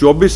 24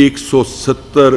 170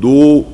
2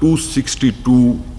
262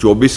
24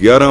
11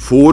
4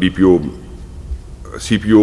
DPO CPO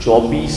24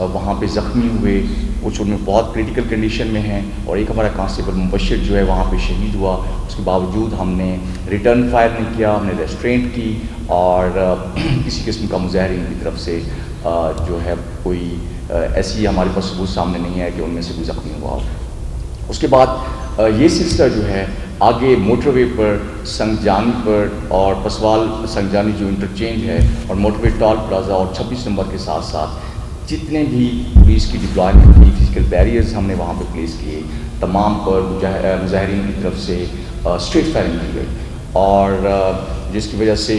وہاں پہ زخمی ہوئے، کچھ ان میں بہت کریٹیکل کنڈیشن میں ہیں، اور ایک ہمارا کانسٹیبل مبشر جو ہے وہاں پہ شہید ہوا۔ اس کے باوجود ہم نے ریٹرن فائر نہیں کیا، ہم نے ریسٹرینٹ کی، اور کسی قسم کا مظاہرین کی طرف سے جو ہے کوئی ایسی ہمارے پاس ثبوت سامنے نہیں ہے کہ ان میں سے کوئی زخمی ہوا ہو۔ اس کے بعد یہ سلسلہ جو ہے آگے موٹر وے پر سنگجانی پر اور پسوال سنگجانی جو انٹرچینج ہے، اور موٹر وے ٹال پلازا اور 26 نمبر کے ساتھ ساتھ جتنے بھی پولیس کی ڈپلائمنٹ کی فزیکل بیریئرز ہم نے وہاں پہ پلیس کیے، تمام پر مظاہرین کی طرف سے اسٹریٹ فائرنگ کی گئی، اور جس کی وجہ سے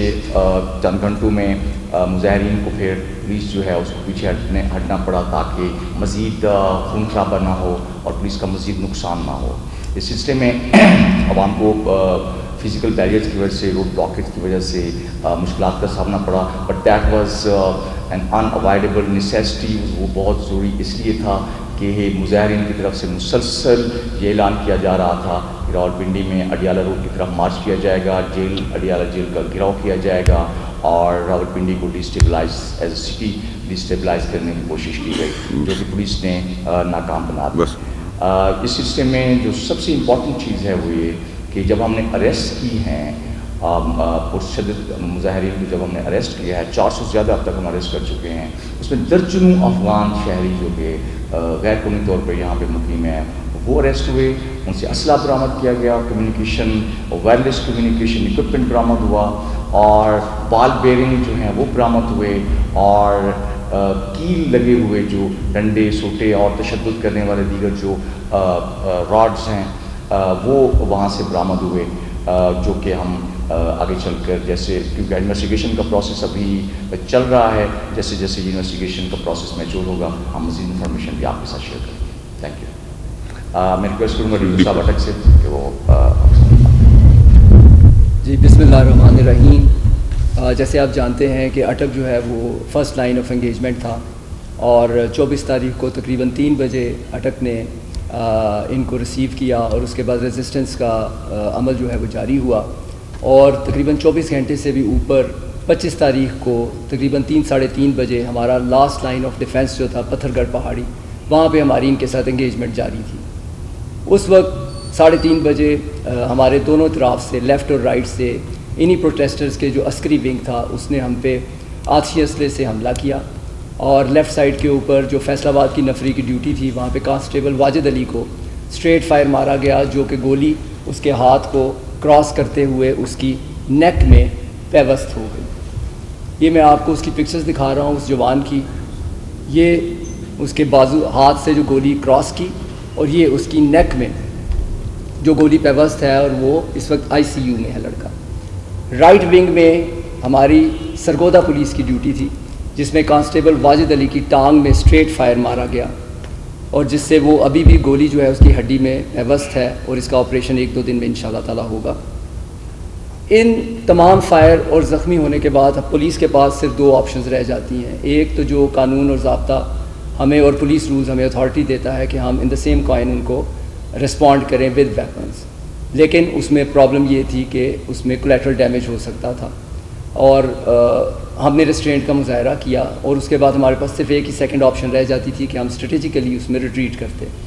چند گھنٹوں میں مظاہرین کو پھر پولیس جو ہے اس کو پیچھے ہٹنا پڑا تاکہ مزید خون خرابہ نہ ہو اور پولیس کا مزید نقصان نہ ہو۔ اس سلسلے میں عوام کو فزیکل بیریئرز کی وجہ سے، روڈ بلاکیج کی وجہ سے مشکلات کا سامنا پڑا، but that was an in avoidable necessity. وہ بہت ضروری اس لیے تھا کہ مظاہرین کی طرف سے مسلسل یہ اعلان کیا جا رہا تھا کہ راولپنڈی میں اڈیالہ روڈ کی طرف مارچ کیا جائے گا، اڈیالہ جیل کا گھیراؤ کیا جائے گا، اور راولپنڈی کو destabilise as a city destabilise کرنے کی کوشش کی گئی، جو کہ پولیس نے ناکام بنا دیا۔ اس سلسلے میں جو سب سے امپورٹنٹ چیز ہے وہ یہ کہ جب ہم نے اریسٹ کی ہیں پرشدت مظاہرین کو، جب ہم نے اریسٹ کیا ہے 400 سے زیادہ اب تک ہم اریسٹ کر چکے ہیں، اس میں درجنوں افغان شہری جو کہ غیر قانونی طور پر یہاں پہ مقیم ہیں وہ اریسٹ ہوئے، ان سے اسلحہ برآمد کیا گیا، کمیونیکیشن وائرلیس کمیونیکیشن اکوپمنٹ برآمد ہوا، اور بال بیرنگ جو ہیں وہ برآمد ہوئے، اور کیل لگے ہوئے جو ڈنڈے سوٹے اور تشدد کرنے والے دیگر جو راڈز ہیں وہ وہاں سے برآمد ہوئے، جو کہ ہم آگے چل کر جیسے، کیونکہ انویسٹیگیشن کا پروسیس ابھی چل رہا ہے، جیسے جیسے یہ انویسٹیگیشن کا پروسیس میچور ہوگا ہم مزید انفارمیشن بھی آپ کے ساتھ شیئر کریں گے۔ Thank you. میں ریکویسٹ کروں گا ڈی صاحب اٹک سے کہ وہ جی بسم اللہ الرحمن الرحیم۔ جیسے آپ جانتے ہیں کہ اٹک جو ہے وہ فرسٹ لائن آف انگیجمنٹ تھا، اور 24 تاریخ کو تقریباً 3 بجے اٹک نے ان کو ریسیو کیا، اور اس کے بعد ریزسٹنس کا عمل جو ہے وہ جاری ہوا، اور تقریباً 24 گھنٹے سے بھی اوپر 25 تاریخ کو تقریباً 3 ساڑھے 3 بجے ہمارا لاسٹ لائن آف ڈیفینس جو تھا پتھر گڑھ پہاڑی، وہاں پہ ہماری ان کے ساتھ انگیجمنٹ جاری تھی۔ اس وقت 3:30 بجے ہمارے دونوں طرف سے، لیفٹ اور رائٹ سے، انہی پروٹیسٹرز کے جو عسکری ونگ تھا اس نے ہم پہ آتشی اسلحے سے حملہ کیا، اور لیفٹ سائڈ کے اوپر جو فیصل آباد کی نفری کی ڈیوٹی تھی وہاں پہ کانسٹیبل واجد علی کو اسٹریٹ فائر مارا گیا، جو کہ گولی اس کے ہاتھ کو کراس کرتے ہوئے اس کی نیک میں پیوست ہو گئی۔ یہ میں آپ کو اس کی پکچرز دکھا رہا ہوں اس جوان کی، یہ اس کے بازو ہاتھ سے جو گولی کراس کی، اور یہ اس کی نیک میں جو گولی پیوست ہے، اور وہ اس وقت ICU میں ہے لڑکا۔ رائٹ ونگ میں ہماری سرگودا پولیس کی ڈیوٹی تھی، جس میں کانسٹیبل واجد علی کی ٹانگ میں اسٹریٹ فائر مارا گیا، اور جس سے وہ ابھی بھی گولی جو ہے اس کی ہڈی میں پیوست ہے، اور اس کا آپریشن 1-2 دن میں انشاءاللہ تعالی ہوگا۔ ان تمام فائر اور زخمی ہونے کے بعد پولیس کے پاس صرف 2 آپشنز رہ جاتی ہیں۔ ایک تو جو قانون اور ضابطہ ہمیں اور پولیس رولز ہمیں اتھارٹی دیتا ہے کہ ہم ان دا سیم کوائن ان کو رسپونڈ کریں ود ویپنز، لیکن اس میں پرابلم یہ تھی کہ اس میں کولیٹرل ڈیمیج ہو سکتا تھا، اور ہم نے ریسٹرینٹ کا مظاہرہ کیا، اور اس کے بعد ہمارے پاس صرف ایک ہی سیکنڈ آپشن رہ جاتی تھی کہ ہم اسٹریٹجیکلی اس میں ریٹریٹ کرتے۔